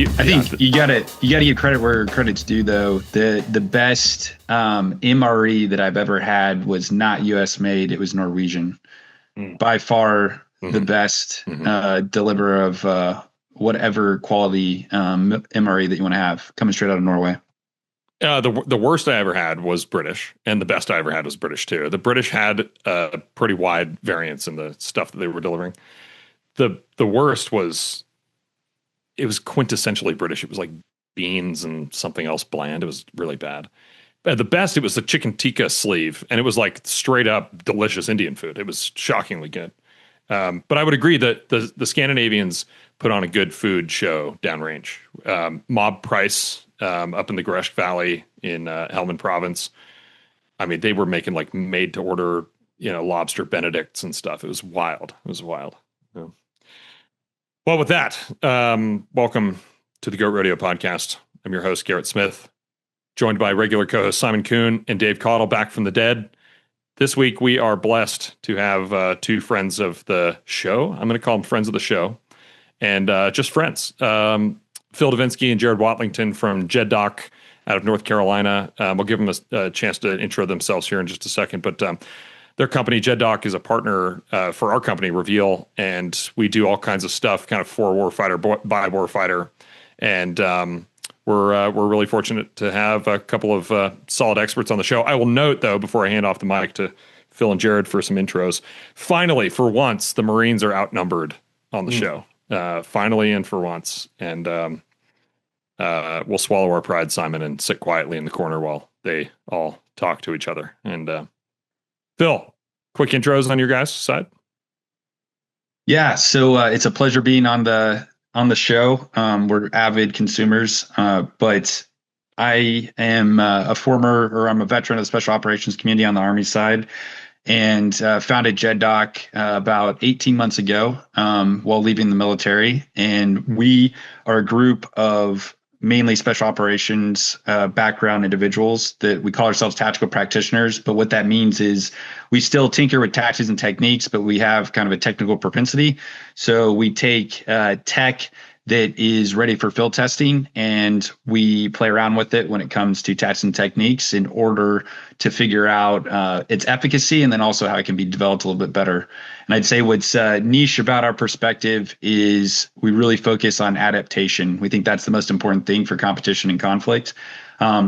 I think you gotta give credit where credit's due, though. The best MRE that I've ever had was not U.S. made; it was Norwegian. By far the best deliverer of whatever quality MRE that you want to have, coming straight out of Norway. The worst I ever had was British, and the best I ever had was British too. The British had a pretty wide variance in the stuff that they were delivering. The worst was, it was quintessentially British. It was like beans and something else bland. It was really bad. At the best, it was the chicken tikka sleeve, and it was like straight up delicious Indian food. It was shockingly good. But I would agree that the Scandinavians put on a good food show downrange. Mob Price up in the Greshk Valley in Helmand Province. I mean, they were making like made to order, lobster Benedicts and stuff. It was wild. Yeah. Well, with that, welcome to the Goat Rodeo podcast. I'm your host, Garrett Smith, joined by regular co-host Simon Kuhn and Dave Caudle back from the dead. This week, we are blessed to have two friends of the show. I'm going to call them friends of the show, and just friends. Phil Divinski and Jerad Watlington from Jeddoc out of North Carolina. We'll give them a chance to intro themselves here in just a second, but their company, Jeddoc, is a partner for our company, Reveal, and we do all kinds of stuff, kind of for warfighter, by warfighter, and we're really fortunate to have a couple of solid experts on the show. I will note, though, before I hand off the mic to Phil and Jerad for some intros, finally, for once, the Marines are outnumbered on the show. Finally and for once. And we'll swallow our pride, Simon, and sit quietly in the corner while they all talk to each other. And Phil, quick intros on your guys' side. Yeah, so it's a pleasure being on the show. We're avid consumers, but I am I'm a veteran of the special operations community on the Army side, and founded Jeddoc about 18 months ago while leaving the military. And we are a group of mainly special operations background individuals that we call ourselves tactical practitioners. But what that means is we still tinker with tactics and techniques, but we have kind of a technical propensity. So we take tech that is ready for field testing, and we play around with it when it comes to tactics and techniques in order to figure out its efficacy, and then also how it can be developed a little bit better. And I'd say what's niche about our perspective is we really focus on adaptation. We think that's the most important thing for competition and conflict.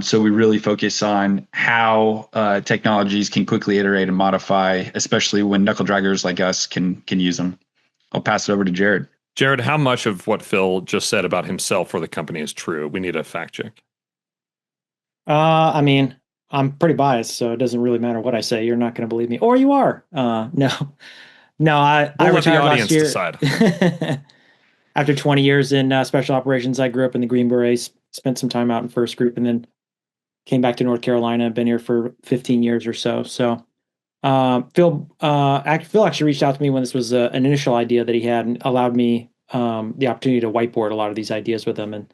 So we really focus on how technologies can quickly iterate and modify, especially when knuckle draggers like us can use them. I'll pass it over to Jerad. Jerad, how much of what Phil just said about himself or the company is true? We need a fact check. I mean, I'm pretty biased, so it doesn't really matter what I say. You're not going to believe me, or you are. No. I let the retired audience last year. Decide. After 20 years in special operations, I grew up in the Green Berets, spent some time out in first group, and then came back to North Carolina. Been here for 15 years or so. So Phil actually reached out to me when this was an initial idea that he had, and allowed me the opportunity to whiteboard a lot of these ideas with him. And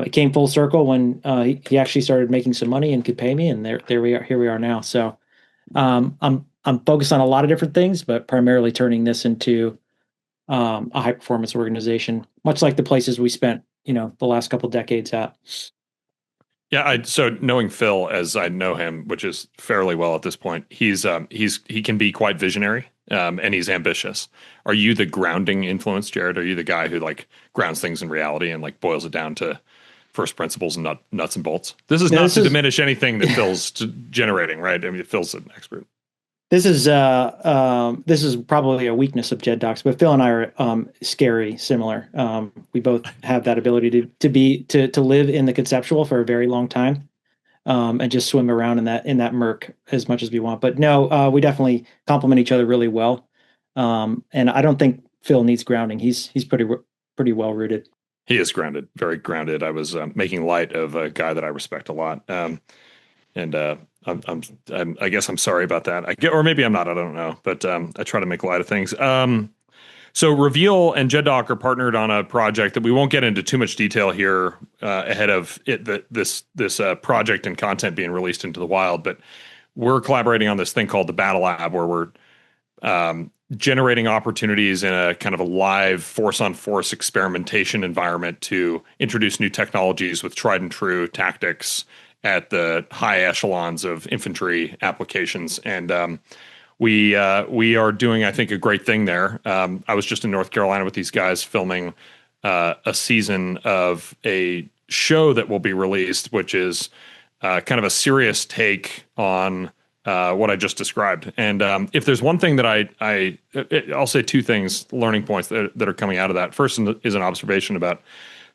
it came full circle when he actually started making some money and could pay me, and here we are now. So I'm focused on a lot of different things, but primarily turning this into a high performance organization, much like the places we spent the last couple decades at. Yeah, so knowing Phil as I know him, which is fairly well at this point, he can be quite visionary, and he's ambitious. Are you the grounding influence, Jerad? Are you the guy who like grounds things in reality and like boils it down to first principles and nuts and bolts? This is not to diminish anything that Phil's generating, right? I mean, Phil's an expert. This is probably a weakness of Jeddoc's, but Phil and I are scary similar. We both have that ability to live in the conceptual for a very long time, and just swim around in that murk as much as we want. But no, we definitely complement each other really well. And I don't think Phil needs grounding. He's pretty well rooted. He is grounded, very grounded. I was making light of a guy that I respect a lot, I guess I'm sorry about that. Or maybe I'm not. I don't know. But I try to make light of things. So Reveal and Jeddoc are partnered on a project that we won't get into too much detail here ahead of this project and content being released into the wild. But we're collaborating on this thing called the Battle Lab, where we're generating opportunities in a kind of a live force-on-force experimentation environment to introduce new technologies with tried and true tactics at the high echelons of infantry applications. And we are doing, I think, a great thing there. I was just in North Carolina with these guys filming a season of a show that will be released, which is kind of a serious take on what I just described. And if there's one thing that I'll say two things, learning points that are coming out of that. First is an observation about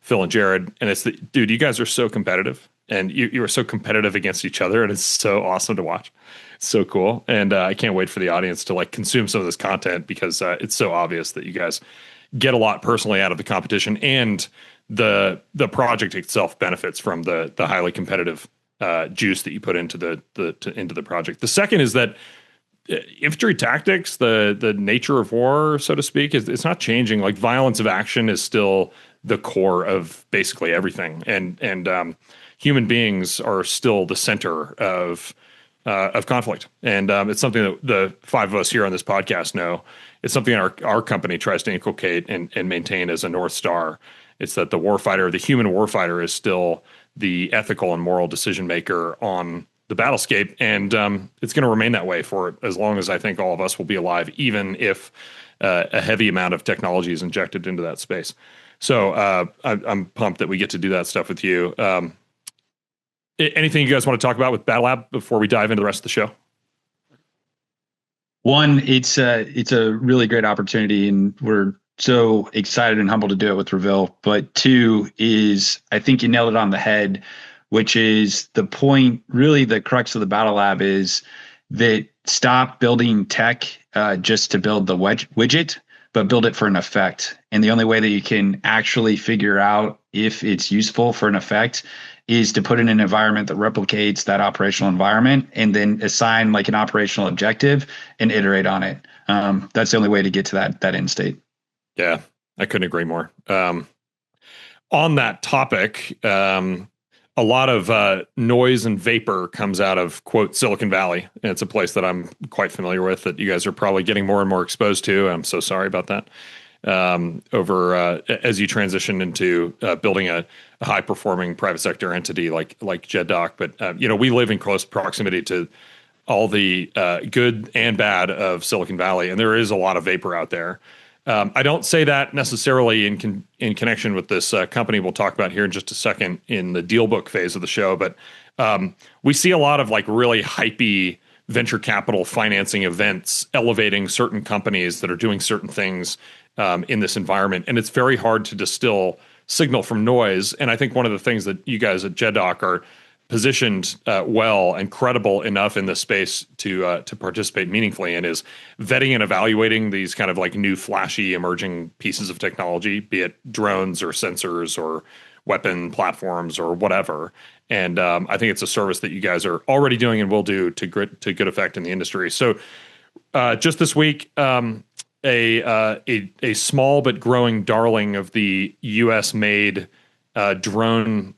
Phil and Jerad, and it's that, dude, you guys are so competitive, and you are so competitive against each other, and it's so awesome to watch. It's so cool, and I can't wait for the audience to like consume some of this content because it's so obvious that you guys get a lot personally out of the competition, and the project itself benefits from the highly competitive juice that you put into the project. The second is that infantry tactics, the nature of war, so to speak, it's not changing. Like violence of action is still the core of basically everything, and human beings are still the center of conflict. And it's something that the five of us here on this podcast know. It's something our company tries to inculcate and maintain as a North Star. It's that the human warfighter is still the ethical and moral decision maker on the battlescape, and it's going to remain that way for as long as I think all of us will be alive, even if a heavy amount of technology is injected into that space. So I'm pumped that we get to do that stuff with you. Anything you guys want to talk about with Battle Lab before we dive into the rest of the show? One, it's a really great opportunity, and we're so excited and humbled to do it with Reveal. But two is, I think you nailed it on the head, which is the point, really the crux of the Battle Lab is that stop building tech just to build the widget, but build it for an effect. And the only way that you can actually figure out if it's useful for an effect is to put in an environment that replicates that operational environment and then assign like an operational objective and iterate on it. That's the only way to get to that end state. Yeah, I couldn't agree more. On that topic, a lot of noise and vapor comes out of, quote, Silicon Valley. And it's a place that I'm quite familiar with that you guys are probably getting more and more exposed to. I'm so sorry about that. As you transition into building a high-performing private sector entity like Jeddoc. But, we live in close proximity to all the good and bad of Silicon Valley, and there is a lot of vapor out there. I don't say that necessarily in connection with this company we'll talk about here in just a second in the deal book phase of the show, but we see a lot of like really hypey venture capital financing events elevating certain companies that are doing certain things in this environment, and it's very hard to distill signal from noise. And I think one of the things that you guys at Jeddoc are positioned well and credible enough in this space to participate meaningfully in is vetting and evaluating these kind of like new flashy emerging pieces of technology, be it drones or sensors or weapon platforms or whatever. And I think it's a service that you guys are already doing and will do to good effect in the industry. So just this week, a small but growing darling of the U.S. made drone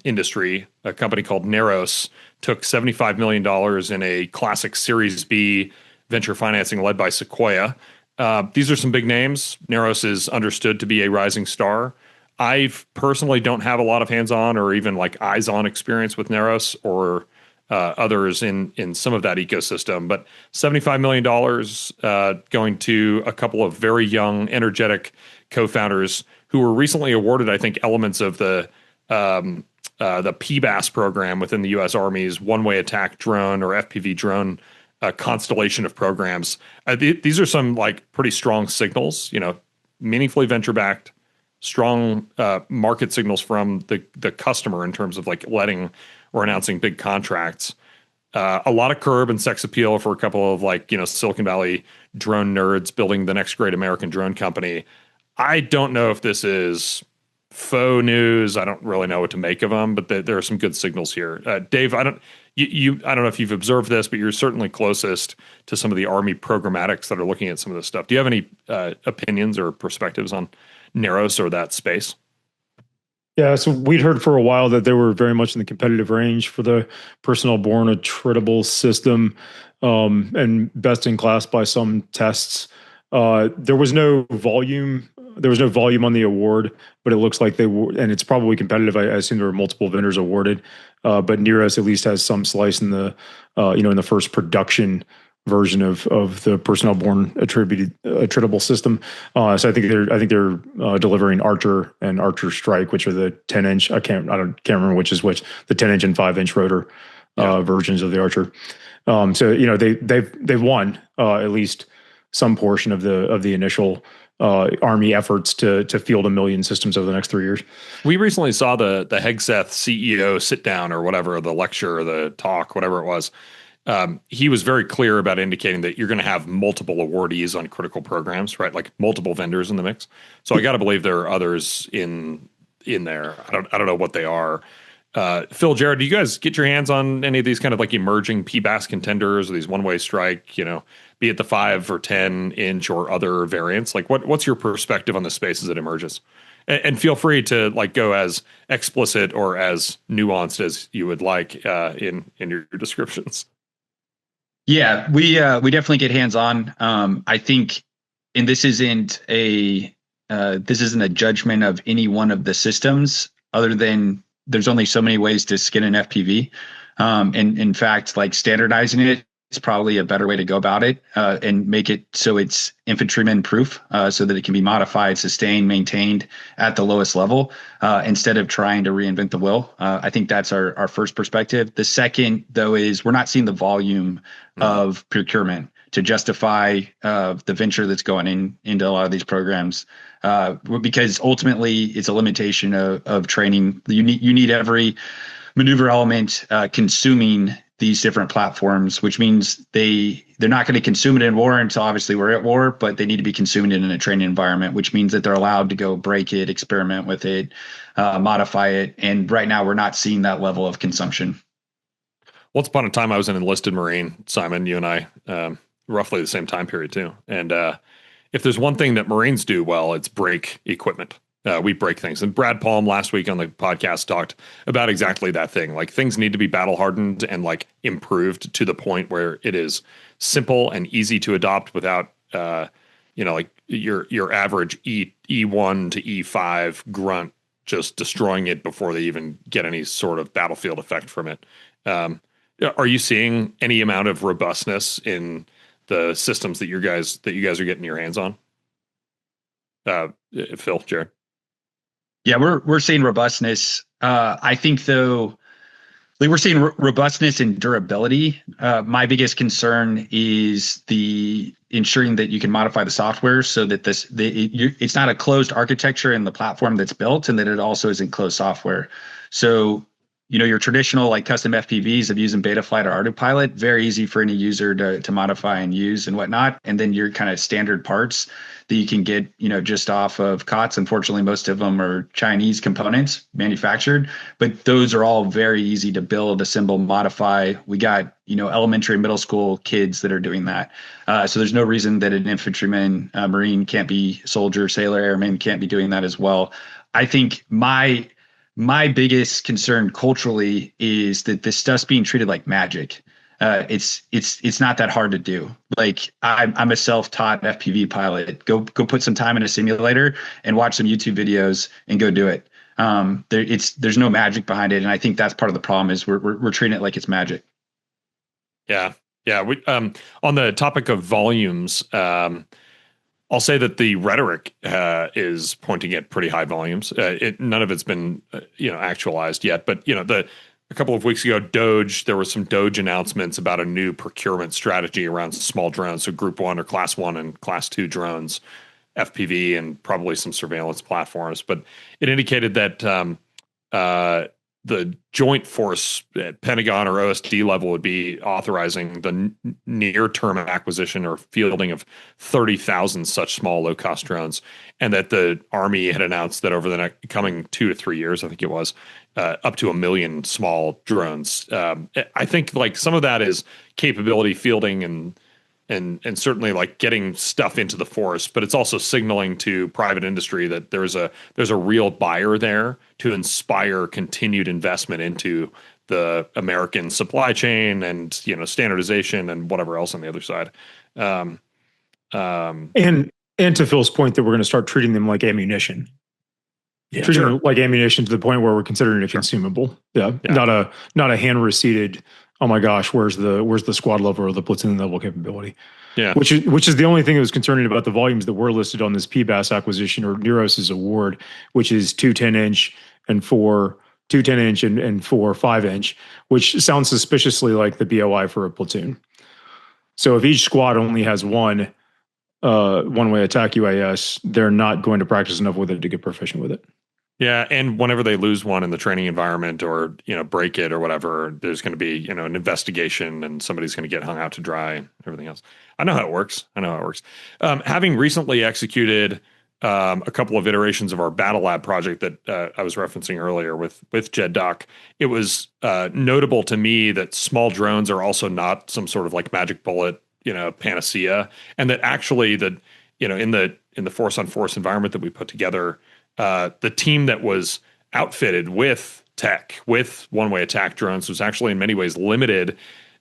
industry, a company called Neros, took $75 million in a classic Series B venture financing led by Sequoia. These are some big names. Neros is understood to be a rising star. I personally don't have a lot of hands-on or even like eyes-on experience with Neros or others in some of that ecosystem, but $75 million going to a couple of very young, energetic co-founders who were recently awarded, I think, elements of the PBAS program within the U.S. Army's one-way attack drone or FPV drone constellation of programs. These are some like pretty strong signals, meaningfully venture-backed, strong market signals from the customer in terms of like letting or announcing big contracts. A lot of curb and sex appeal for a couple of like, Silicon Valley drone nerds building the next great American drone company. I don't know if this is faux news. I don't really know what to make of them, but there are some good signals here. Dave, I don't know if you've observed this, but you're certainly closest to some of the Army programmatics that are looking at some of this stuff. Do you have any opinions or perspectives on Neros or that space? Yeah, so we'd heard for a while that they were very much in the competitive range for the personnel-borne attritable system. and best in class by some tests. There was no volume. There was no volume on the award, but it looks like they were, and it's probably competitive. I assume there were multiple vendors awarded, but Neros at least has some slice in the, in the first production version of the personnel borne attritable system. So I think they're delivering Archer and Archer Strike, which are the 10-inch. I can't remember which is which. The 10-inch and 5-inch rotor versions of the Archer. So they've won at least some portion of the initial Army efforts to field 1 million systems over the next 3 years. We recently saw the Hegseth CEO sit down or whatever, the lecture or the talk, whatever it was. He was very clear about indicating that you're going to have multiple awardees on critical programs, right? Like multiple vendors in the mix. So I got to believe there are others in there. I don't know what they are. Phil, Jerad, do you guys get your hands on any of these kind of like emerging PBAS contenders or these one-way strike, be it the 5 or 10-inch or other variants? Like what's your perspective on the space as it emerges? And feel free to like go as explicit or as nuanced as you would like in your descriptions. Yeah, we definitely get hands on. I think, and this isn't a judgment of any one of the systems, other than there's only so many ways to skin an FPV. And in fact, like standardizing it is probably a better way to go about it, and make it so it's infantryman proof, so that it can be modified, sustained, maintained at the lowest level, instead of trying to reinvent the wheel. I think that's our first perspective. The second, though, is we're not seeing the volume of procurement to justify the venture that's going into a lot of these programs, because ultimately it's a limitation of training. You need every maneuver element consuming these different platforms, which means they're not going to consume it in war until obviously we're at war, but they need to be consuming it in a training environment, which means that they're allowed to go break it, experiment with it, modify it. And right now we're not seeing that level of consumption. Once upon a time, I was an enlisted Marine, Simon, you and I, roughly the same time period too. And if there's one thing that Marines do well, it's break equipment. We break things. And Brad Palm last week on the podcast talked about exactly that thing. Like things need to be battle hardened and like improved to the point where it is simple and easy to adopt without, like your average E1 to E5 grunt just destroying it before they even get any sort of battlefield effect from it. Are you seeing any amount of robustness in the systems that you guys are getting your hands on? Phil, Jerad. Yeah, we're seeing robustness. I think though, like we're seeing robustness and durability. My biggest concern is the ensuring that you can modify the software so that it's not a closed architecture in the platform that's built, and that it also isn't closed software. So, your traditional like custom FPVs of using Betaflight or Autopilot, very easy for any user to modify and use and whatnot. And then your kind of standard parts that you can get, just off of COTS. Unfortunately, most of them are Chinese components manufactured, but those are all very easy to build, assemble, modify. We got, elementary and middle school kids that are doing that. So there's no reason that an infantryman, Marine can't be soldier, sailor, airman can't be doing that as well. I think my biggest concern culturally is that this stuff's being treated like magic. It's not that hard to do. Like I'm a self-taught FPV pilot. Go put some time in a simulator and watch some YouTube videos and go do it. There's no magic behind it, and I think that's part of the problem is we're treating it like it's magic. Yeah. We, on the topic of volumes, I'll say that the rhetoric is pointing at pretty high volumes. None of it's been, actualized yet. But a couple of weeks ago, DOGE, there were some DOGE announcements about a new procurement strategy around small drones, so Group 1 or Class 1 and Class 2 drones, FPV, and probably some surveillance platforms. But it indicated that the joint force at Pentagon or OSD level would be authorizing the near-term acquisition or fielding of 30,000 such small low-cost drones, and that the Army had announced that over the coming 2 to 3 years, I think it was, up to 1 million small drones. I think like some of that is capability fielding and certainly like getting stuff into the forest, but it's also signaling to private industry that there's a real buyer there to inspire continued investment into the American supply chain and standardization and whatever else on the other side. And to Phil's point that we're going to start treating them like ammunition. Yeah, treating them like ammunition to the point where we're considering it consumable. Yeah. Not a hand receipted, oh my gosh, where's the squad level or the platoon level capability? Yeah. Which is the only thing that was concerning about the volumes that were listed on this PBAS acquisition or Neros' award, which is 2 10-inch and 4 2 10-inch and 4 5-inch, which sounds suspiciously like the BOI for a platoon. So if each squad only has one one-way attack UAS, they're not going to practice enough with it to get proficient with it. Yeah, and whenever they lose one in the training environment or break it or whatever, there's going to be an investigation and somebody's going to get hung out to dry and everything else. I know how it works. Having recently executed a couple of iterations of our Battle Lab project that I was referencing earlier with Jeddoc, it was notable to me that small drones are also not some sort of like magic bullet panacea, and that actually in the force on force environment that we put together, the team that was outfitted with tech, with one-way attack drones, was actually in many ways limited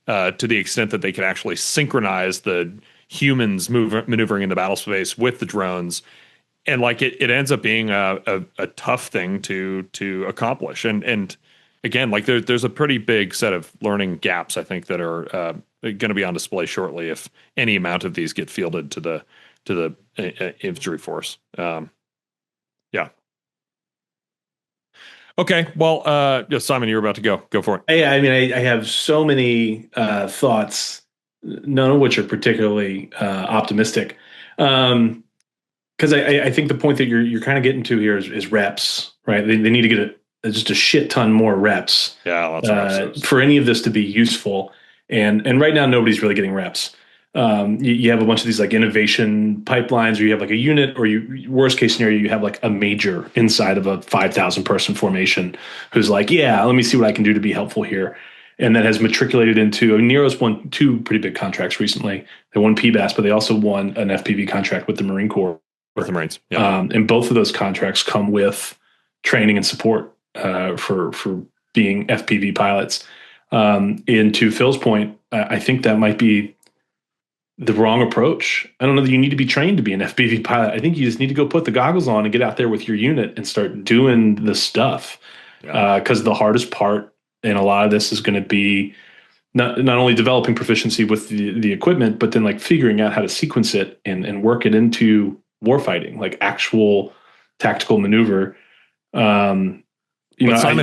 to the extent that they could actually synchronize the humans maneuvering in the battle space with the drones. And like it ends up being a tough thing to accomplish. And again, like there's a pretty big set of learning gaps, I think, that are going to be on display shortly if any amount of these get fielded to the infantry force. Yeah. Okay. Well, Simon, you're about to go for it. Hey, I mean, I have so many thoughts, none of which are particularly optimistic. Because I think the point that you're kind of getting to here is reps, right? They need to get just a shit ton more reps. Yeah, that's for any of this to be useful. And right now, nobody's really getting reps. You have a bunch of these like innovation pipelines, or you have like a unit, or worst case scenario, you have like a major inside of a 5,000 person formation who's like, yeah, let me see what I can do to be helpful here. And that has matriculated into, Neros won 2 pretty big contracts recently. They won PBAS, but they also won an FPV contract with the Marine Corps. With the Marines. Yeah. And both of those contracts come with training and support for being FPV pilots. And to Phil's point, I think that might be the wrong approach. I don't know that you need to be trained to be an FPV pilot. I think you just need to go put the goggles on and get out there with your unit and start doing the stuff. Because the hardest part in a lot of this is going to be not only developing proficiency with the equipment, but then like figuring out how to sequence it and work it into warfighting, like actual tactical maneuver. Simon,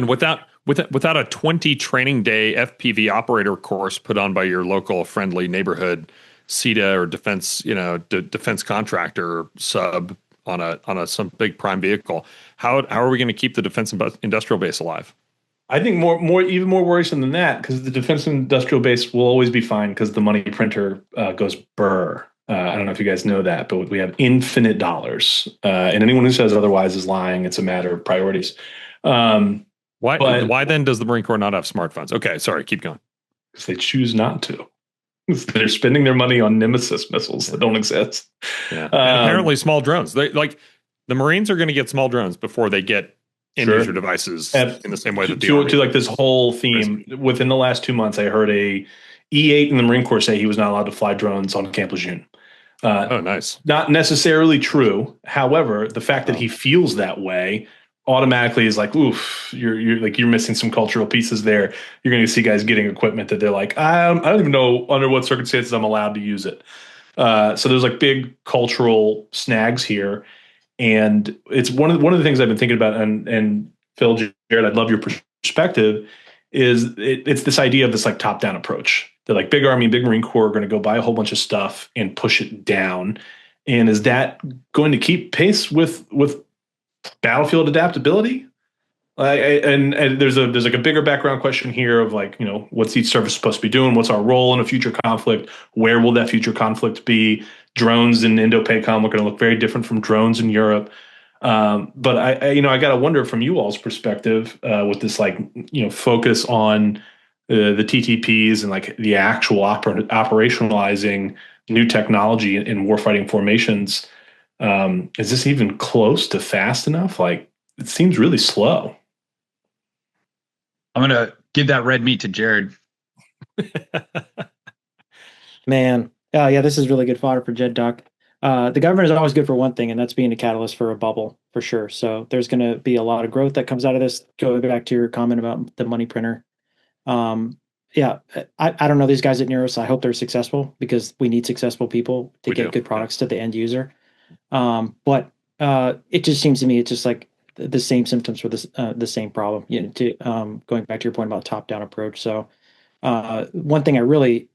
without a 20 training day FPV operator course put on by your local friendly neighborhood CETA or defense, defense contractor sub on some big prime vehicle, how are we going to keep the defense industrial base alive? I think even more worrisome than that, because the defense industrial base will always be fine because the money printer goes burr. I don't know if you guys know that, but we have infinite dollars. And anyone who says otherwise is lying. It's a matter of priorities. Why then does the Marine Corps not have smartphones? Okay, sorry, keep going. Because they choose not to. They're spending their money on Nemesis missiles that don't exist. Yeah. And apparently small drones. The Marines are going to get small drones before they get end-user devices in the same way that the Army. To like this whole theme, within the last 2 months, I heard a E8 in the Marine Corps say he was not allowed to fly drones on Camp Lejeune. Oh, nice. Not necessarily true. However, the fact that he feels that way automatically is like, oof, you're missing some cultural pieces there. You're going to see guys getting equipment that they're like, I don't even know under what circumstances I'm allowed to use it. So there's like big cultural snags here. And it's one of the things I've been thinking about, and Phil, Jerad, I'd love your perspective, is it's this idea of this like top-down approach. That like big Army, big Marine Corps are going to go buy a whole bunch of stuff and push it down. And is that going to keep pace with battlefield adaptability? And there's like a bigger background question here of like, what's each service supposed to be doing? What's our role in a future conflict? Where will that future conflict be? Drones in Indo-PACOM are going to look very different from drones in Europe. But I got to wonder from you all's perspective with this like, focus on the TTPs and like the actual operationalizing new technology in warfighting formations. Is this even close to fast enough? Like, it seems really slow. I'm going to Give that red meat to Jerad. Man, yeah, this is really good fodder for Jeddoc. The government is always good for one thing, and that's being a catalyst for a bubble, for sure. So there's going to be a lot of growth that comes out of this. Going back to your comment about the money printer. Yeah, I don't know these guys at Neros. I hope they're successful because we need successful people to get good products to the end user. But it just seems to me it's just like the same symptoms for this the same problem. Going back to your point about top-down approach. So one thing I really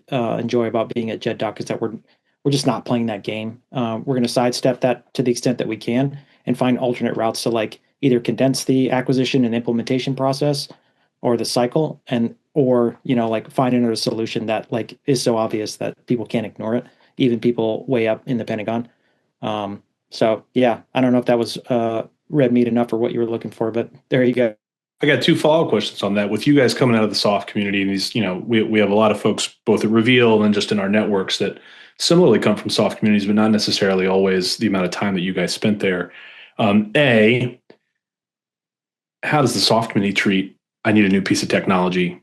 enjoy about being at Jeddoc is that we're just not playing that game. We're going to sidestep that to the extent that we can and find alternate routes to like either condense the acquisition and implementation process or the cycle or like find another solution that like is so obvious that people can't ignore it, even people way up in the Pentagon. So yeah, I don't know if that was red meat enough for what you were looking for, but there you go. I got 2 follow-up questions on that. With you guys coming out of the soft community, and these, we have a lot of folks both at Reveal and just in our networks that similarly come from soft communities, but not necessarily always the amount of time that you guys spent there. A, how does the soft community treat, I need a new piece of technology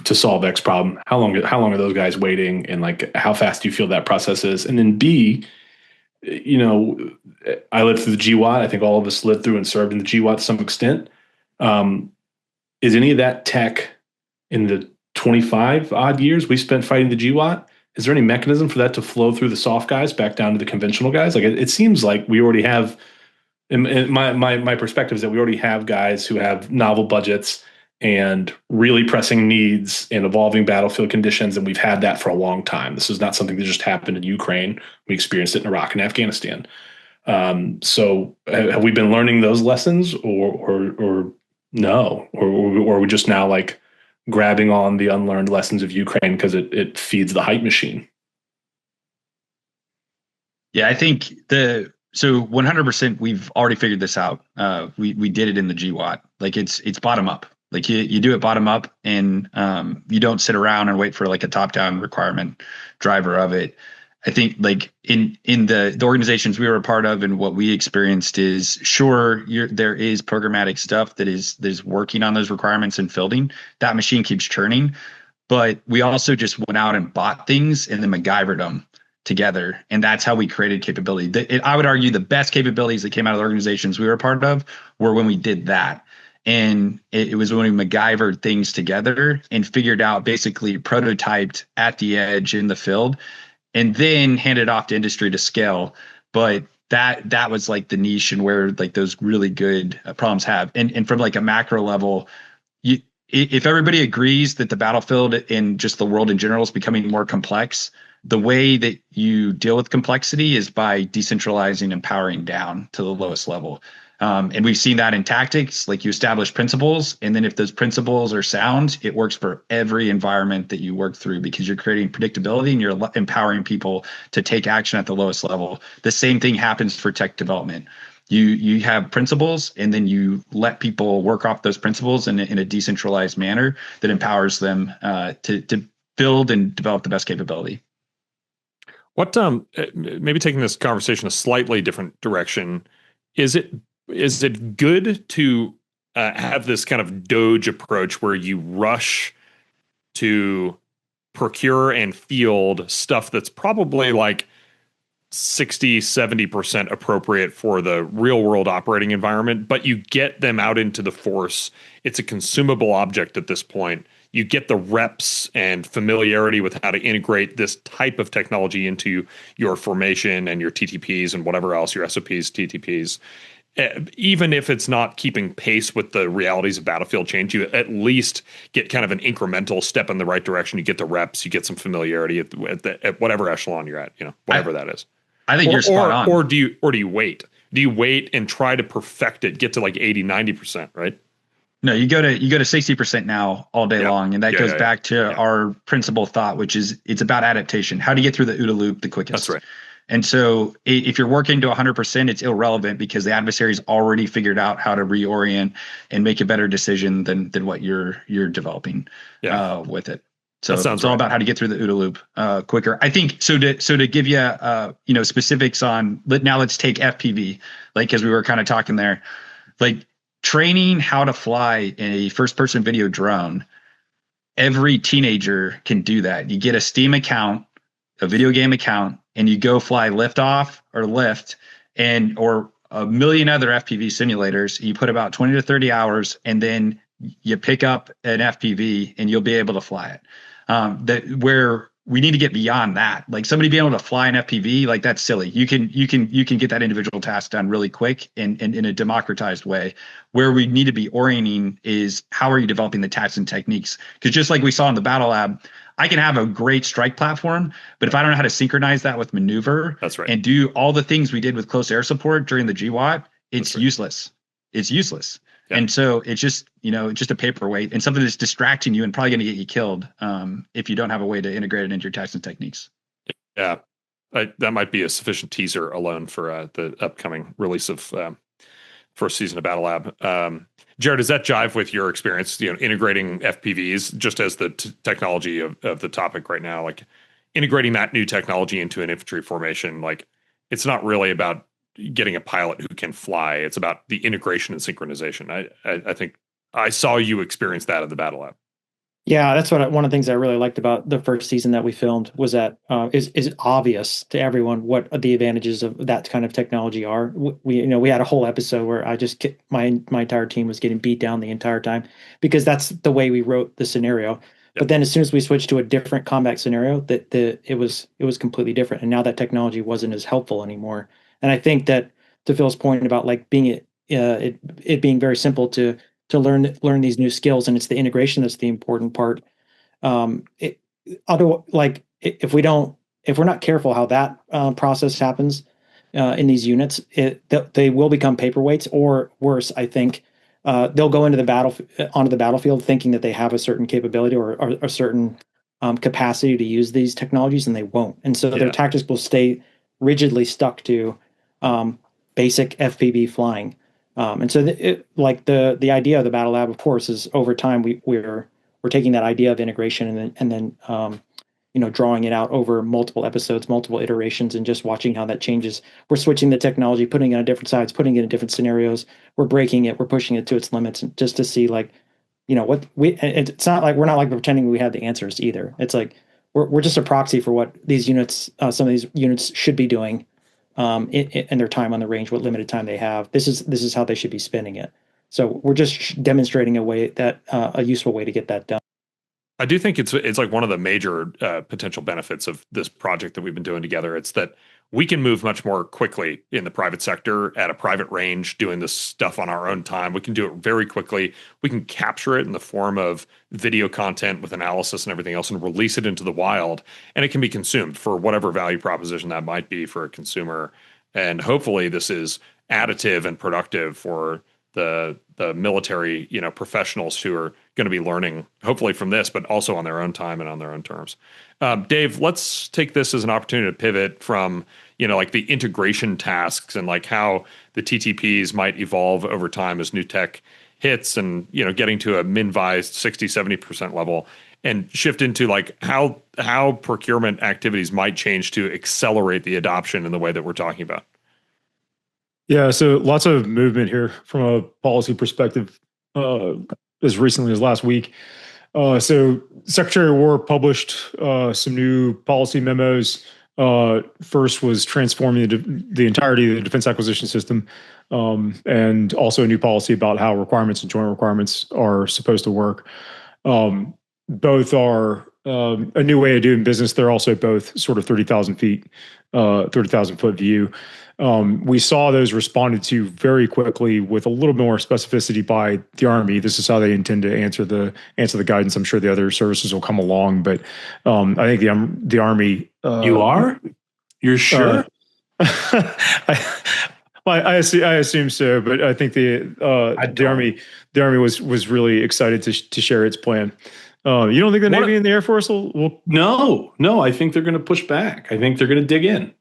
to solve X problem? How long are those guys waiting? And like, how fast do you feel that process is? And then B, I lived through the GWAT. I think all of us lived through and served in the GWAT to some extent. Is any of that tech in the 25 odd years we spent fighting the GWAT? Is there any mechanism for that to flow through the soft guys back down to the conventional guys? Like it seems like we already have, in my perspective is that we already have guys who have novel budgets and really pressing needs and evolving battlefield conditions. And we've had that for a long time. This is not something that just happened in Ukraine. We experienced it in Iraq and Afghanistan. So have we been learning those lessons or no, or are we just now like grabbing on the unlearned lessons of Ukraine because it feeds the hype machine? Yeah, I think so 100% we've already figured this out. We did it in the GWAT. Like it's bottom up. Like you do it bottom up, and you don't sit around and wait for like a top down requirement driver of it. I think like in the organizations we were a part of and what we experienced is there is programmatic stuff that is working on those requirements and fielding. That machine keeps churning, but we also just went out and bought things and then MacGyvered them together. And that's how we created capability. I would argue the best capabilities that came out of the organizations we were a part of were when we did that. And it was when we MacGyvered things together and figured out, basically prototyped at the edge in the field, and then handed off to industry to scale. But that was like the niche and where like those really good problems have. And from like a macro level, if everybody agrees that the battlefield and just the world in general is becoming more complex, the way that you deal with complexity is by decentralizing and powering down to the lowest level. And we've seen that in tactics, like you establish principles, and then if those principles are sound, it works for every environment that you work through because you're creating predictability and you're empowering people to take action at the lowest level. The same thing happens for tech development. You have principles, and then you let people work off those principles in a decentralized manner that empowers them to build and develop the best capability. What maybe taking this conversation a slightly different direction, is it good to have this kind of DOGE approach where you rush to procure and field stuff that's probably like 60-70% appropriate for the real world operating environment, but you get them out into the force? It's a consumable object at this point. You get the reps and familiarity with how to integrate this type of technology into your formation and your TTPs and whatever else, your SOPs, TTPs. Even if it's not keeping pace with the realities of battlefield change, you at least get kind of an incremental step in the right direction. You get the reps, you get some familiarity at whatever echelon you're at, whatever that is. I think you're spot on. Or do you wait? Do you wait and try to perfect it, get to like 80-90%, right? No, you go to 60% now all day long. And that goes back to our principal thought, which is it's about adaptation. How do you get through the OODA loop the quickest? That's right. And so if you're working to 100%, it's irrelevant because the adversary's already figured out how to reorient and make a better decision than what you're developing with it. So it's all about how to get through the OODA loop quicker. I think so to give you specifics on, let's take FPV, like, because we were kind of talking there, like training how to fly a first person video drone every teenager can do that. You get a Steam account, a video game account, and you go fly liftoff or lift or a million other FPV simulators. You put about 20 to 30 hours, and then you pick up an FPV and you'll be able to fly it. Where we need to get beyond that. Like somebody being able to fly an FPV, like that's silly. You can get that individual task done really quick and in a democratized way. Where we need to be orienting is how are you developing the tactics and techniques? Because just like we saw in the Battle Lab, I can have a great strike platform, but if I don't know how to synchronize that with maneuver, that's right, and do all the things we did with close air support during the GWAT, it's right. useless. It's useless. Yeah. And so it's just, just a paperweight and something that's distracting you and probably going to get you killed if you don't have a way to integrate it into your tactics and techniques. Yeah, that might be a sufficient teaser alone for the upcoming release of first season of Battle Lab. Jerad, does that jive with your experience, integrating FPVs just as the technology of the topic right now, like integrating that new technology into an infantry formation? Like it's not really about getting a pilot who can fly. It's about the integration and synchronization. I think I saw you experience that in the Battle Lab. Yeah, that's one of the things I really liked about the first season that we filmed was that is obvious to everyone what the advantages of that kind of technology are. We had a whole episode where I just my entire team was getting beat down the entire time because that's the way we wrote the scenario. Yep. But then as soon as we switched to a different combat scenario, it was completely different, and now that technology wasn't as helpful anymore. And I think that to Phil's point about like being it being very simple to learn these new skills, and it's the integration that's the important part. If we're not careful how that process happens in these units, they will become paperweights, or worse, I think they'll go onto the battlefield thinking that they have a certain capability or a certain capacity to use these technologies, and they won't. And so their tactics will stay rigidly stuck to basic FPV flying. And so the idea of the Battle Lab, of course, is over time we're taking that idea of integration and then drawing it out over multiple episodes, multiple iterations, and just watching how that changes. We're switching the technology, putting it on different sides, putting it in different scenarios. We're breaking it, we're pushing it to its limits, just to see it's not like we're not like pretending we have the answers either. It's like we're just a proxy for what these units, some of these units should be doing. In their time on the range, what limited time they have. This is how they should be spending it. So we're just demonstrating a useful way to get that done. I do think it's like one of the major potential benefits of this project that we've been doing together. It's that we can move much more quickly in the private sector at a private range, doing this stuff on our own time. We can do it very quickly. We can capture it in the form of video content with analysis and everything else and release it into the wild. And it can be consumed for whatever value proposition that might be for a consumer. And hopefully this is additive and productive for the military, professionals who are going to be learning, hopefully from this, but also on their own time and on their own terms. Dave, let's take this as an opportunity to pivot from, like the integration tasks and like how the TTPs might evolve over time as new tech hits and, getting to a min-vised 60-70% level, and shift into like how procurement activities might change to accelerate the adoption in the way that we're talking about. Yeah, so lots of movement here from a policy perspective as recently as last week. So Secretary of War published some new policy memos. First was transforming the entirety of the defense acquisition system, and also a new policy about how requirements and joint requirements are supposed to work. Both are a new way of doing business. They're also both sort of 30,000 foot view. We saw those responded to very quickly with a little more specificity by the Army. This is how they intend to answer the guidance. I'm sure the other services will come along, but I think the Army. You're sure? I assume so, but I think the Army was really excited to share its plan. You don't think the Navy and the Air Force will? No. I think they're going to push back. I think they're going to dig in.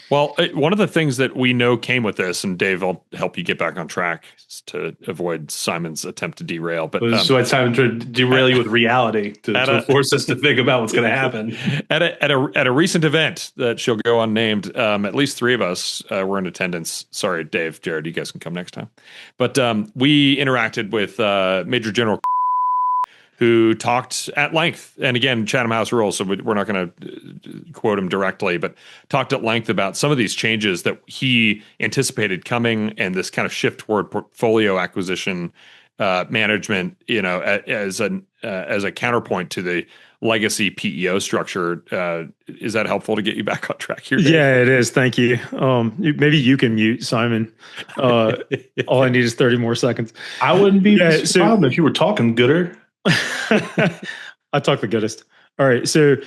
Well, one of the things that we know came with this, and Dave, I'll help you get back on track to avoid Simon's attempt to derail. But so it's time to derail you with reality to force us to think about what's going to happen. At a recent event that shall go unnamed, at least three of us were in attendance. Sorry, Dave, Jerad, you guys can come next time. But we interacted with Major General, who talked at length, and again, Chatham House rules, so we're not going to quote him directly, but talked at length about some of these changes that he anticipated coming, and this kind of shift toward portfolio acquisition management, as a counterpoint to the legacy PEO structure. Is that helpful to get you back on track here, Dave? Yeah, it is. Thank you. Maybe you can mute Simon. All I need is 30 more seconds. I wouldn't be the problem if you were talking gooder. I talk the goodest. All right. So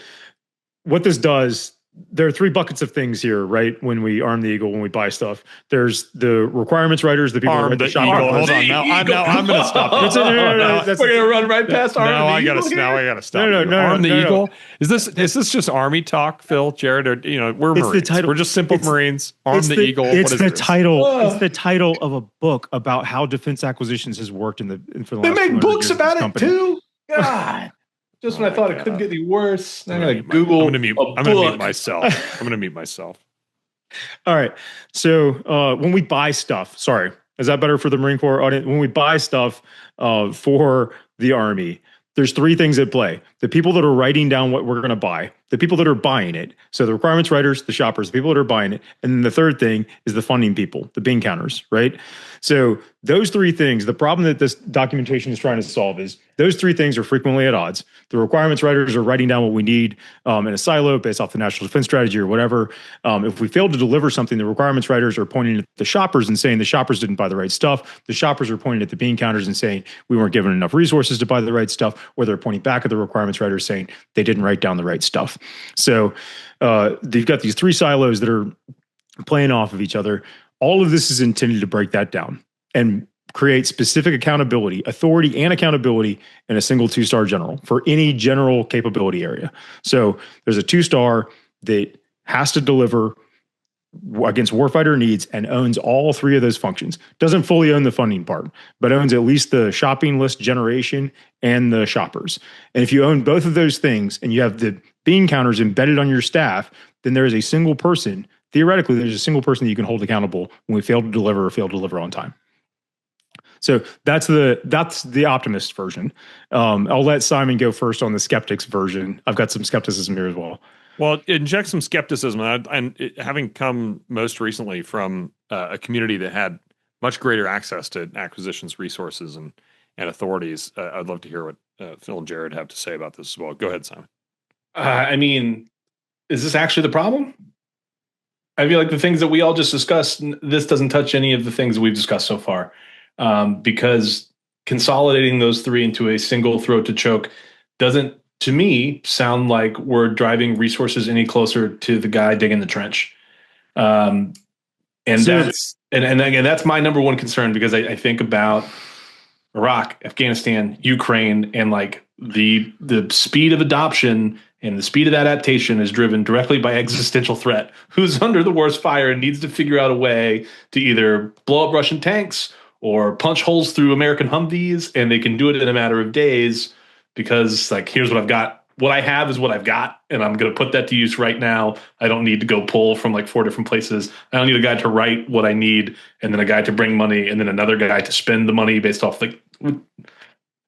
what this does, there are three buckets of things here, right? When we arm the eagle, when we buy stuff, there's the requirements writers, the people who write the shop. Hold on. Now I'm going to stop. No, we're going to run right past arm now the I eagle. Now I got to stop. Arm the eagle. Is this just Army talk, Phil, Jerad? Or, we're Marines. We're just simple Marines. Arm the eagle. It's the title. It's the title of a book about how defense acquisitions has worked for the They last make books about it too. God. Just when I thought it couldn't get any worse. I'm going to Google. I'm going to mute myself. I'm going to mute myself. All right. So when we buy stuff, sorry, is that better for the Marine Corps audience? When we buy stuff for the Army, there's three things at play. The people that are writing down what we're going to buy, the people that are buying it. So the requirements writers, the shoppers, the people that are buying it. And then the third thing is the funding people, the bean counters, right? So those three things, the problem that this documentation is trying to solve is those three things are frequently at odds. The requirements writers are writing down what we need in a silo based off the national defense strategy or whatever. If we fail to deliver something, the requirements writers are pointing at the shoppers and saying the shoppers didn't buy the right stuff. The shoppers are pointing at the bean counters and saying we weren't given enough resources to buy the right stuff, or they're pointing back at the requirements writers saying they didn't write down the right stuff. So you've got these three silos that are playing off of each other. All of this is intended to break that down and create specific accountability, authority, and accountability in a single two-star general for any general capability area. So there's a two-star that has to deliver against warfighter needs and owns all three of those functions. Doesn't fully own the funding part, but owns at least the shopping list generation and the shoppers. And if you own both of those things and you have the bean counters embedded on your staff, then there is a single person, theoretically, there's a single person that you can hold accountable when we fail to deliver or fail to deliver on time. So that's the optimist version. I'll let Simon go first on the skeptics version. I've got some skepticism here as well. Well, inject some skepticism, and having come most recently from a community that had much greater access to acquisitions, resources, and authorities, I'd love to hear what Phil and Jerad have to say about this as well. Go ahead, Simon. I mean, is this actually the problem? I feel like the things that we all just discussed, this doesn't touch any of the things that we've discussed so far, because consolidating those three into a single throat to choke doesn't, to me, sound like we're driving resources any closer to the guy digging the trench. And again, that's my number one concern, because I think about Iraq, Afghanistan, Ukraine, and like the speed of adoption and the speed of adaptation is driven directly by existential threat. Who's under the worst fire and needs to figure out a way to either blow up Russian tanks or punch holes through American Humvees, and they can do it in a matter of days because, like, here's what I've got. What I have is what I've got, and I'm going to put that to use right now. I don't need to go pull from like 4 different places. I don't need a guy to write what I need, and then a guy to bring money, and then another guy to spend the money based off like.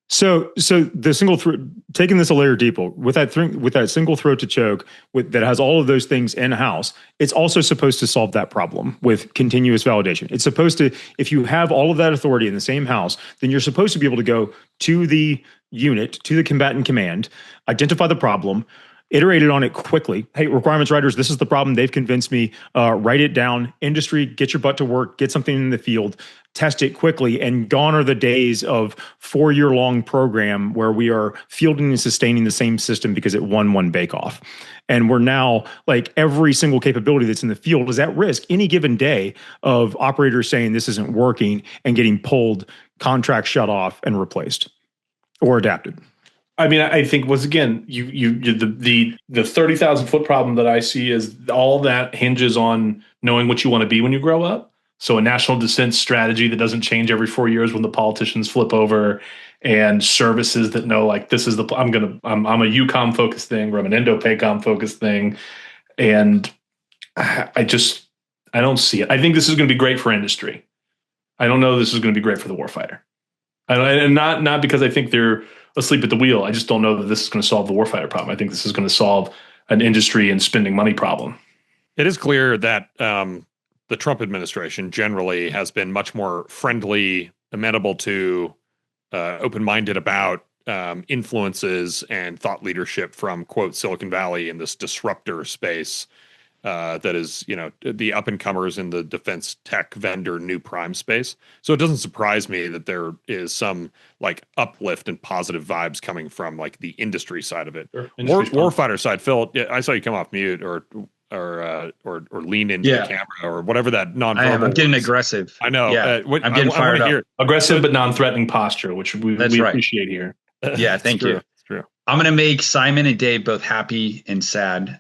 So the single throat, taking this a layer deeper with that single throat to choke that has all of those things in house, it's also supposed to solve that problem with continuous validation. It's supposed to, if you have all of that authority in the same house, then you're supposed to be able to go to the unit, to the combatant command, identify the problem, iterate it on it quickly. Hey, requirements writers, this is the problem. They've convinced me. Write it down. Industry, get your butt to work. Get something in the field. Test it quickly. And gone are the days of 4-year-long program where we are fielding and sustaining the same system because it won one bake-off. And we're now, like, every single capability that's in the field is at risk any given day of operators saying this isn't working and getting pulled, contract shut off, and replaced or adapted. I mean, I think once again, the 30,000 foot problem that I see is all that hinges on knowing what you want to be when you grow up. So a national defense strategy that doesn't change every 4 years when the politicians flip over, and services that know, like, this is I'm a UCOM focused thing, or I'm an Indo-PACOM focused thing, and I don't see it. I think this is going to be great for industry. I don't know this is going to be great for the warfighter, and not because I think they're asleep at the wheel. I just don't know that this is going to solve the warfighter problem. I think this is going to solve an industry and spending money problem. It is clear that the Trump administration generally has been much more friendly, amenable to, open-minded about influences and thought leadership from, quote, Silicon Valley in this disruptor space that is, the up-and-comers in the defense tech vendor new prime space. So it doesn't surprise me that there is some like uplift and positive vibes coming from like the industry side of it. Sure. Warfighter side, Phil, I saw you come off mute or lean into the camera or whatever that nonverbal. I'm getting was. aggressive. I know. Yeah, I'm getting fired up. Aggressive but non-threatening posture, which we appreciate here. Yeah, thank you. It's true. I'm going to make Simon and Dave both happy and sad.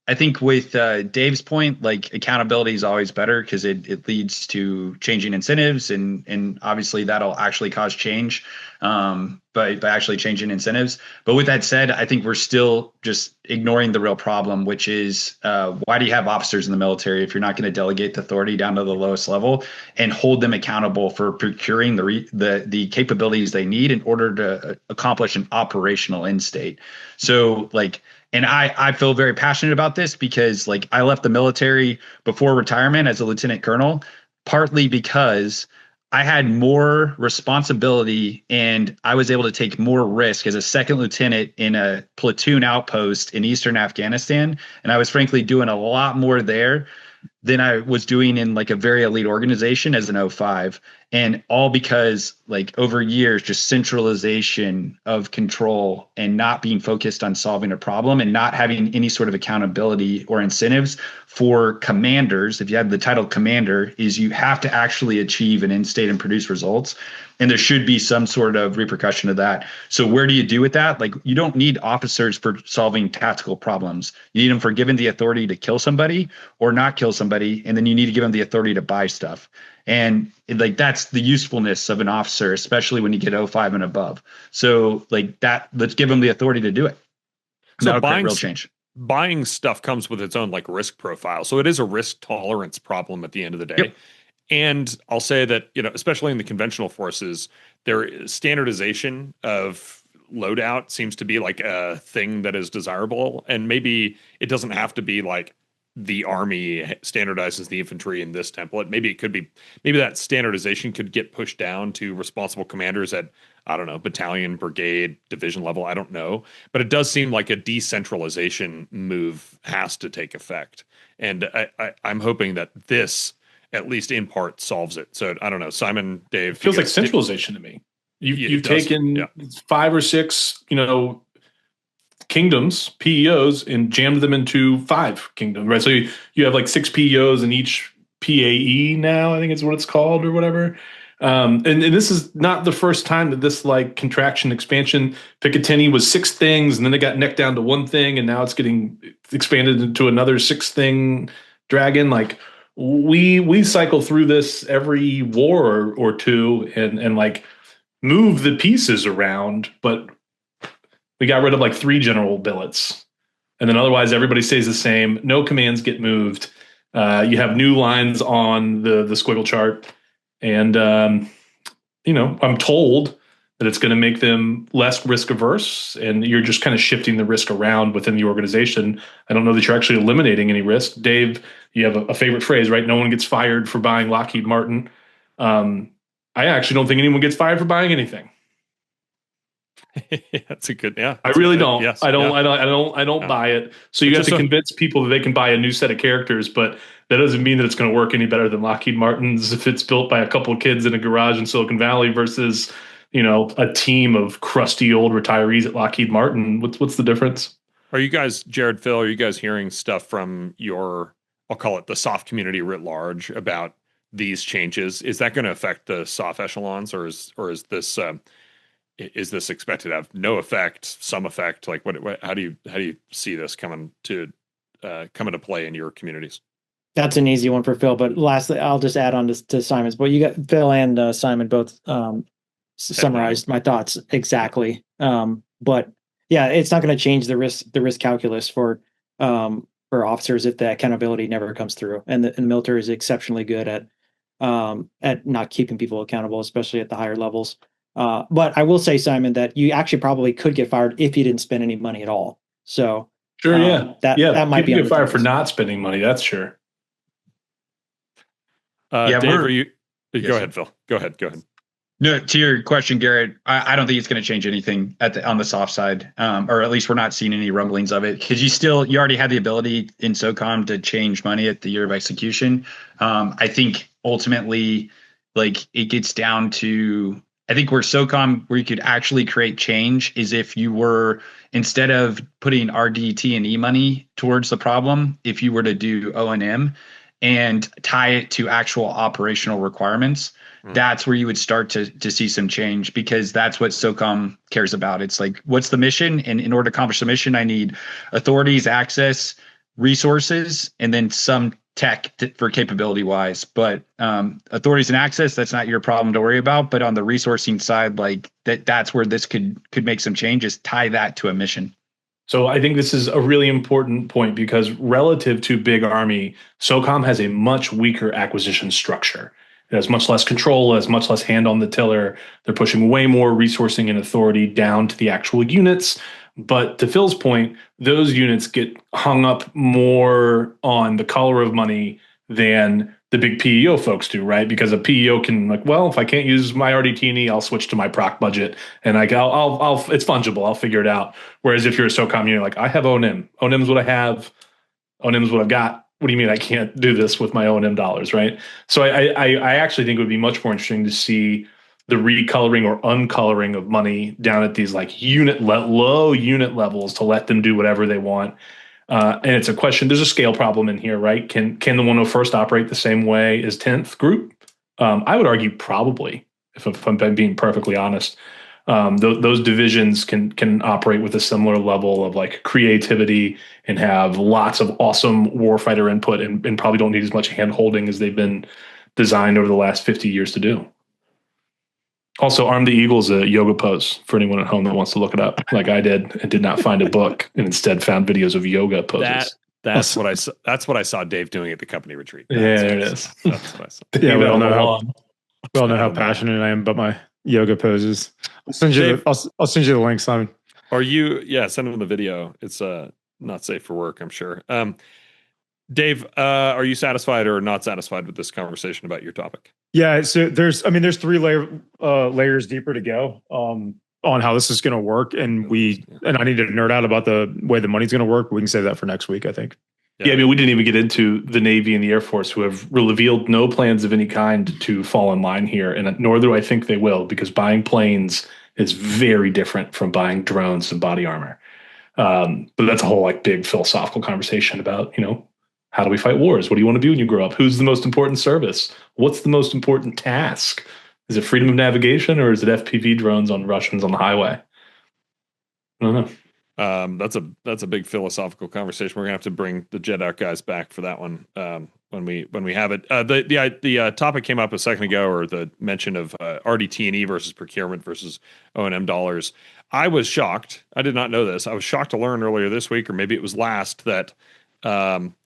I think with Dave's point, like accountability is always better because it leads to changing incentives and obviously that'll actually cause change by actually changing incentives. But with that said, I think we're still just ignoring the real problem, which is why do you have officers in the military if you're not going to delegate the authority down to the lowest level and hold them accountable for procuring the capabilities they need in order to accomplish an operational end state? So like. And I feel very passionate about this because like I left the military before retirement as a lieutenant colonel, partly because I had more responsibility and I was able to take more risk as a second lieutenant in a platoon outpost in Eastern Afghanistan. And I was frankly doing a lot more there than I was doing in like a very elite organization as an O5. And all because like over years, just centralization of control and not being focused on solving a problem and not having any sort of accountability or incentives for commanders. If you have the title commander, is you have to actually achieve an end state and produce results. And there should be some sort of repercussion of that. So where do you do with that? Like you don't need officers for solving tactical problems. You need them for giving the authority to kill somebody or not kill somebody. And then you need to give them the authority to buy stuff. And like that's the usefulness of an officer, especially when you get 05 and above. So like that, let's give them the authority to do it. So buying real change. Buying stuff comes with its own like risk profile. So it is a risk tolerance problem at the end of the day. Yep. And I'll say that, especially in the conventional forces, there is standardization of loadout seems to be like a thing that is desirable. And maybe it doesn't have to be like the Army standardizes the infantry in this template. Maybe that standardization could get pushed down to responsible commanders at, I don't know, battalion, brigade, division level. I don't know. But it does seem like a decentralization move has to take effect. And I'm hoping that this, at least in part, solves it. So I don't know, Simon, Dave. It feels like centralization to me. You've taken 5 or 6, kingdoms, PEOs, and jammed them into 5 kingdoms, right? So you have like 6 PEOs in each PAE now, I think is what it's called or whatever. And this is not the first time that this like contraction expansion Picatinny was 6 things and then it got necked down to 1 thing and now it's getting expanded into another 6 thing dragon. Like we cycle through this every war or two and like move the pieces around, but we got rid of like 3 general billets. And then otherwise everybody stays the same. No commands get moved. You have new lines on the squiggle chart. And, I'm told that it's going to make them less risk averse. And you're just kind of shifting the risk around within the organization. I don't know that you're actually eliminating any risk. Dave, you have a favorite phrase, right? No one gets fired for buying Lockheed Martin. I actually don't think anyone gets fired for buying anything. That's a good, yeah. I really don't. Yes, I don't buy it. So you have to convince people that they can buy a new set of characters, but that doesn't mean that it's going to work any better than Lockheed Martin's if it's built by a couple of kids in a garage in Silicon Valley versus, a team of crusty old retirees at Lockheed Martin. What's the difference? Are you guys, Jerad, Phil, are you guys hearing stuff from your, I'll call it the soft community writ large about these changes? Is that going to affect the soft echelons or is this expected to have no effect, some effect? Like how do you see this coming to play in your communities? That's an easy one for Phil, but lastly, I'll just add on to Simon's. But you got Phil and Simon both summarized my thoughts exactly. But yeah, it's not going to change the risk calculus for officers if the accountability never comes through. And the military is exceptionally good at not keeping people accountable, especially at the higher levels. But I will say, Simon, that you actually probably could get fired if you didn't spend any money at all. So sure, that might be get fired for not spending money. That's sure. Dave, are you? Yes, go ahead, Phil. Go ahead. No, to your question, Garrett, I don't think it's going to change anything on the soft side, or at least we're not seeing any rumblings of it, because you already had the ability in SOCOM to change money at the year of execution. I think ultimately, like, it gets down to, I think where you could actually create change is if you were, instead of putting RDT&E money towards the problem, if you were to do O&M and tie it to actual operational requirements. That's where you would start to see some change, because that's what SOCOM cares about. It's like, what's the mission? And in order to accomplish the mission, I need authorities, access, resources, and then some tech for capability wise. But authorities and access, that's not your problem to worry about. But on the resourcing side, like that's where this could make some changes, tie that to a mission. So I think this is a really important point, because relative to Big Army, SOCOM has a much weaker acquisition structure. It has much less control, has much less hand on the tiller. They're pushing way more resourcing and authority down to the actual units. But to Phil's point, those units get hung up more on the color of money than the big PEO folks do, right? Because a PEO can, like, well, if I can't use my RDT&E, I'll switch to my proc budget, and I'll it's fungible. I'll figure it out. Whereas if you're a SOCOM unit, like, I have O&M. O&M is what I have. O&M is what I've got. What do you mean I can't do this with my O&M dollars, right? So I actually think it would be much more interesting to see the recoloring or uncoloring of money down at these, like, low unit levels, to let them do whatever they want. And it's a question. There's a scale problem in here, right? Can the 101st operate the same way as 10th Group? I would argue probably, if I'm being perfectly honest. Those divisions can operate with a similar level of, like, creativity and have lots of awesome warfighter input, and probably don't need as much hand holding as they've been designed over the last 50 years to do. Also, Arm the Eagle is a yoga pose for anyone at home that wants to look it up, like I did, and did not find a book, and instead found videos of yoga poses. That's what I saw. That's what I saw Dave doing at the company retreat. There it is. That's what I saw. Yeah, we all know how passionate I am about my yoga poses. I'll send you the link, Simon. Send them the video. It's not safe for work, I'm sure. Dave, are you satisfied or not satisfied with this conversation about your topic? Yeah, so there's 3 layers deeper to go on how this is going to work, and I need to nerd out about the way the money's going to work. We can save that for next week, I think. Yeah, I mean, we didn't even get into the Navy and the Air Force, who have revealed no plans of any kind to fall in line here, and nor do I think they will, because buying planes is very different from buying drones and body armor. But that's a whole, like, big philosophical conversation about, how do we fight wars? What do you want to be when you grow up? Who's the most important service? What's the most important task? Is it freedom of navigation, or is it FPV drones on Russians on the highway? I don't know. That's a big philosophical conversation. We're gonna have to bring the Jeddoc guys back for that one when we have it. The topic came up a second ago, or the mention of RDT&E versus procurement versus O&M dollars. I was shocked. I did not know this. I was shocked to learn earlier this week, or maybe it was last, that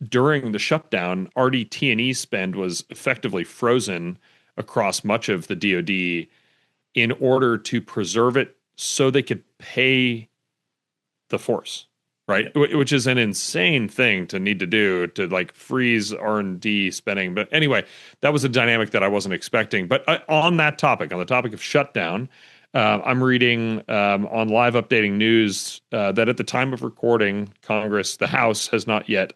during the shutdown, RDT&E spend was effectively frozen across much of the DoD in order to preserve it so they could pay the force, right? Which is an insane thing to need to do, to, like, freeze R&D spending. But anyway, that was a dynamic that I wasn't expecting. But on that topic, on the topic of shutdown, I'm reading on Live Updating News that at the time of recording, Congress, the House, has not yet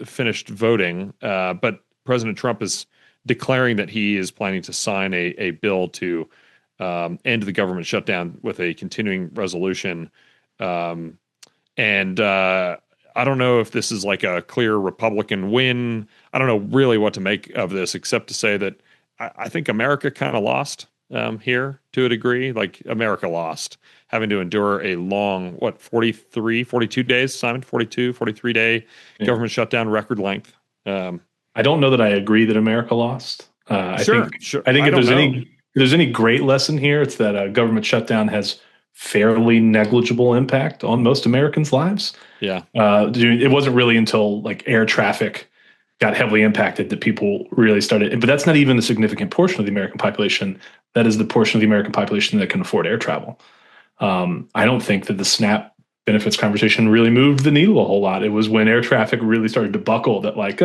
finished voting, but President Trump is declaring that he is planning to sign a bill to end the government shutdown with a continuing resolution. And I don't know if this is like a clear Republican win. I don't know really what to make of this, except to say that I think America kind of lost here to a degree. Like, America lost, having to endure a long, 42 days, Simon? 43 day government shutdown, record length. I don't know that I agree that America lost. I think if there's any great lesson here, it's that a government shutdown has fairly negligible impact on most Americans' lives. Yeah. It wasn't really until, like, air traffic got heavily impacted that people really started, but that's not even a significant portion of the American population. That is the portion of the American population that can afford air travel. I don't think that the SNAP benefits conversation really moved the needle a whole lot. It was when air traffic really started to buckle that like,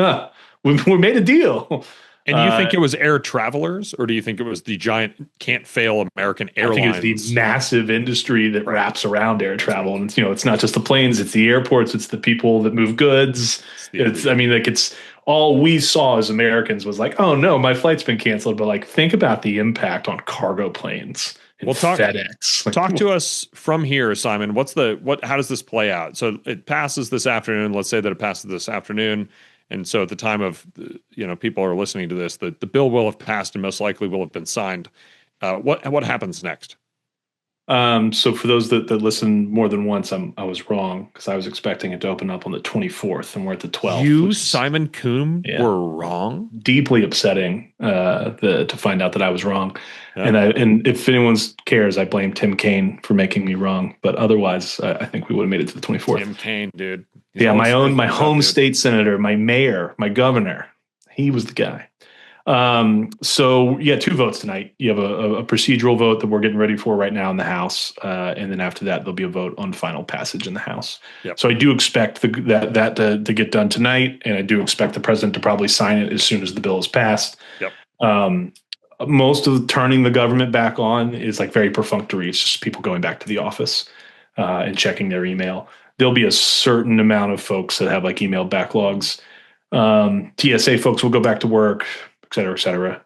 we made a deal. And do you think it was air travelers, or do you think it was the giant can't fail American Airlines? I think it's the massive industry that wraps around air travel. And it's not just the planes, it's the airports, it's the people that move goods. It's all we saw as Americans was like, oh no, my flight's been canceled. But like, think about the impact on cargo planes. Well, FedEx. Talk to us from here, Simon. How does this play out? So it passes this afternoon. Let's say that it passes this afternoon. And so at the time of, people are listening to this, the bill will have passed and most likely will have been signed. What happens next? So for those that listen more than once, I was wrong because I was expecting it to open up on the 24th and we're at the 12th. You, Simon Coombe, were wrong? Deeply upsetting to find out that I was wrong. Yeah. And if anyone cares, I blame Tim Kaine for making me wrong. But otherwise, I think we would have made it to the 24th. Tim Kaine, dude. My home state senator, my mayor, my governor, he was the guy. So 2 votes tonight. You have a procedural vote that we're getting ready for right now in the House. And then after that, there'll be a vote on final passage in the House. Yep. So I do expect that to get done tonight. And I do expect the president to probably sign it as soon as the bill is passed. Yep. Most of turning the government back on is like very perfunctory. It's just people going back to the office and checking their email. There'll be a certain amount of folks that have like email backlogs. TSA folks will go back to work, et cetera, et cetera.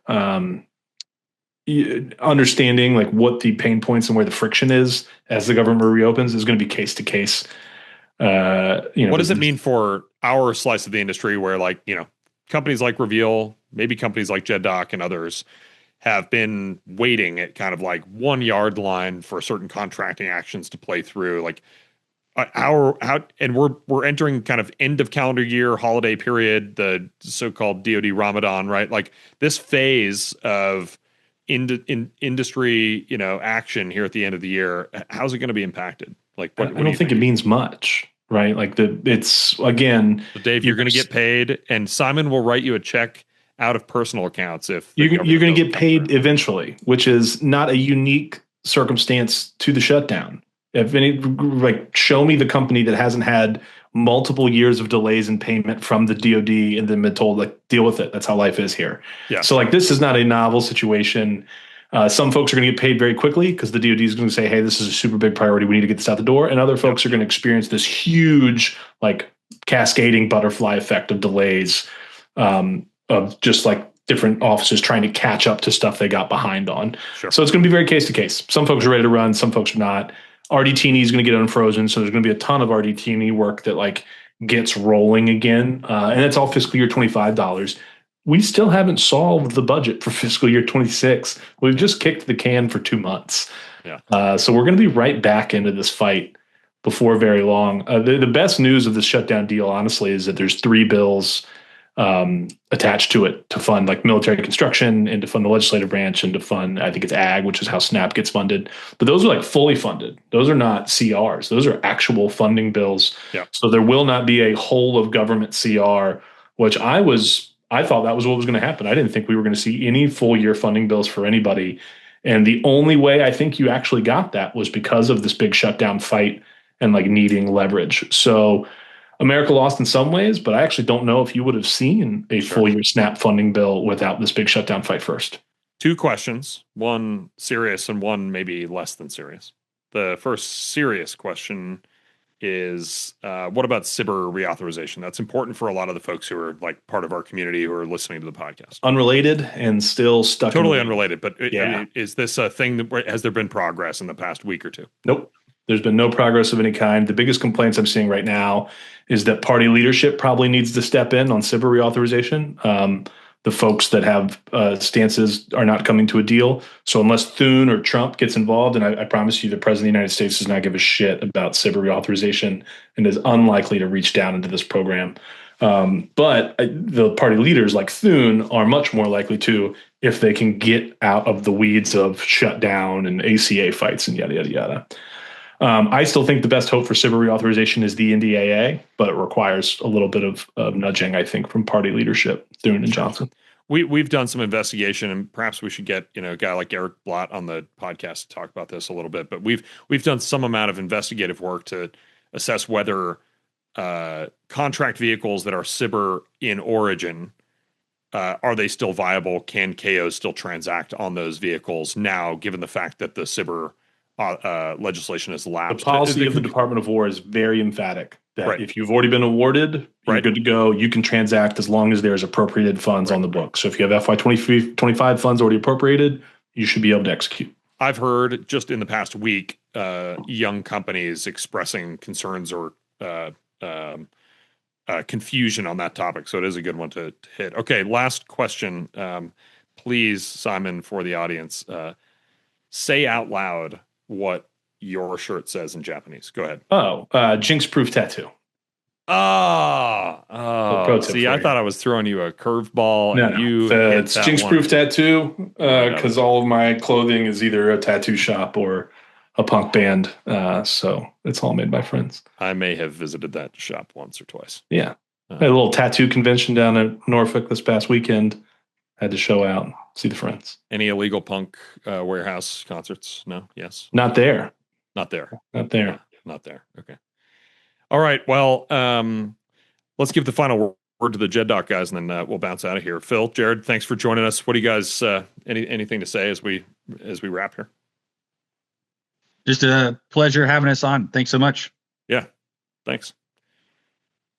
Understanding like what the pain points and where the friction is as the government reopens is going to be case to case. What does it mean for our slice of the industry where companies like Reveal, maybe companies like Jeddoc and others have been waiting at kind of like 1 yard line for certain contracting actions to play through, and we're entering kind of end of calendar year holiday period, the so-called DoD Ramadan, right? Like this phase of industry, action here at the end of the year. How's it going to be impacted? Like, I don't think it means much, right? Like it's again, so Dave, you're going to get paid, and Simon will write you a check out of personal accounts if you're going to get paid eventually, which is not a unique circumstance to the shutdown. If any, show me the company that hasn't had multiple years of delays in payment from the DoD and then been told, deal with it. That's how life is here. Yeah. So this is not a novel situation. Some folks are going to get paid very quickly because the DoD is going to say, hey, this is a super big priority. We need to get this out the door. And other folks are going to experience this huge, cascading butterfly effect of delays of just different offices trying to catch up to stuff they got behind on. Sure. So it's going to be very case to case. Some folks are ready to run. Some folks are not. RDT&E is going to get unfrozen, so there's going to be a ton of RDT&E work that gets rolling again, and it's all fiscal year 25 dollars. We still haven't solved the budget for fiscal year 26. We've just kicked the can for 2 months. Yeah. So we're going to be right back into this fight before very long. The best news of the shutdown deal, honestly, is that there's 3 bills attached to it to fund military construction and to fund the legislative branch and to fund, I think it's ag, which is how SNAP gets funded. But those are fully funded. Those are not CRs. Those are actual funding bills. Yeah. So there will not be a whole of government CR, which I thought that was what was going to happen. I didn't think we were going to see any full year funding bills for anybody. And the only way I think you actually got that was because of this big shutdown fight and needing leverage. So America lost in some ways, but I actually don't know if you would have seen a full year SNAP funding bill without this big shutdown fight first. 2 questions, one serious and one maybe less than serious. The first serious question is, what about SBIR reauthorization? That's important for a lot of the folks who are part of our community who are listening to the podcast. Unrelated and still stuck. Totally unrelated, but is this a thing has there been progress in the past week or 2? Nope. There's been no progress of any kind. The biggest complaints I'm seeing right now is that party leadership probably needs to step in on SBIR reauthorization. The folks that have stances are not coming to a deal. So unless Thune or Trump gets involved, and I promise you the president of the United States does not give a shit about SBIR reauthorization and is unlikely to reach down into this program. But the party leaders like Thune are much more likely to if they can get out of the weeds of shutdown and ACA fights and yada, yada, yada. I still think the best hope for SBIR reauthorization is the NDAA, but it requires a little bit of nudging, I think, from party leadership, Thune and Johnson. we've done some investigation, and perhaps we should get a guy like Eric Blatt on the podcast to talk about this a little bit. But we've done some amount of investigative work to assess whether contract vehicles that are SBIR in origin, are they still viable? Can KOs still transact on those vehicles now, given the fact that the SBIR legislation has lapsed? The policy of the Department of War is very emphatic that if you've already been awarded, you're good to go. You can transact as long as there's appropriated funds on the book. So if you have FY 25 funds already appropriated, you should be able to execute. I've heard just in the past week, young companies expressing concerns or confusion on that topic. So it is a good one to hit. Okay, last question. Please, Simon, for the audience, say out loud what your shirt says in Japanese. Go ahead. Jinx-proof tattoo. See, I thought I was throwing you a curveball. No. It's Jinx-proof tattoo because all of my clothing is either a tattoo shop or a punk band. So it's all made by friends. I may have visited that shop once or twice. Yeah. I had a little tattoo convention down at Norfolk this past weekend. Had to show out, see the friends. Any illegal punk warehouse concerts? No? Yes? Not there. Not there. Not there. Yeah, not there. Okay. All right. Well, let's give the final word to the Jeddoc guys, and then we'll bounce out of here. Phil, Jerad, thanks for joining us. What do you guys anything to say as we wrap here? Just a pleasure having us on. Thanks so much. Yeah. Thanks.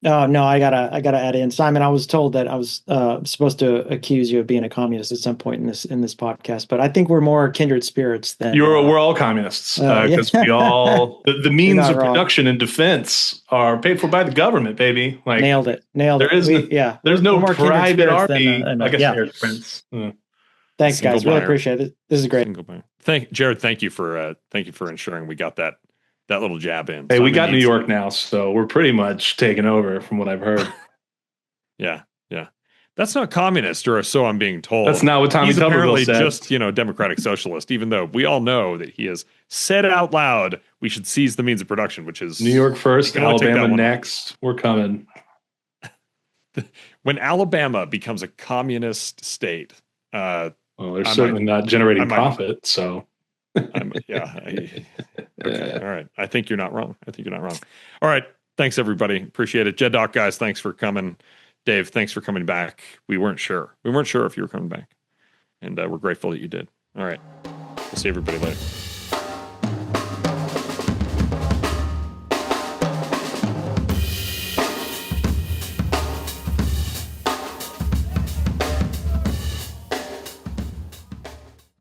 No, I gotta add in, Simon. I was told that I was supposed to accuse you of being a communist at some point in this podcast, but I think we're more kindred spirits than we're all communists because we all the means of production and defense are paid for by the government, baby. Like nailed it. There's no private army. I guess Prince. Thanks, guys. Really appreciate it. This is great. Jerad. Thank you for ensuring we got that little jab in. Hey, we got New York now, so we're pretty much taking over from what I've heard. Yeah. That's not communist, or so I'm being told. That's not what Tommy Tuberville said. Just, democratic socialist, even though we all know that he has said out loud we should seize the means of production, which is New York first, Alabama next. We're coming. When Alabama becomes a communist state, they're certainly not generating profit, so... Okay. All right. I think you're not wrong. All right. Thanks, everybody. Appreciate it. Jeddoc guys, thanks for coming. Dave, thanks for coming back. We weren't sure if you were coming back. And we're grateful that you did. All right. We'll see everybody later.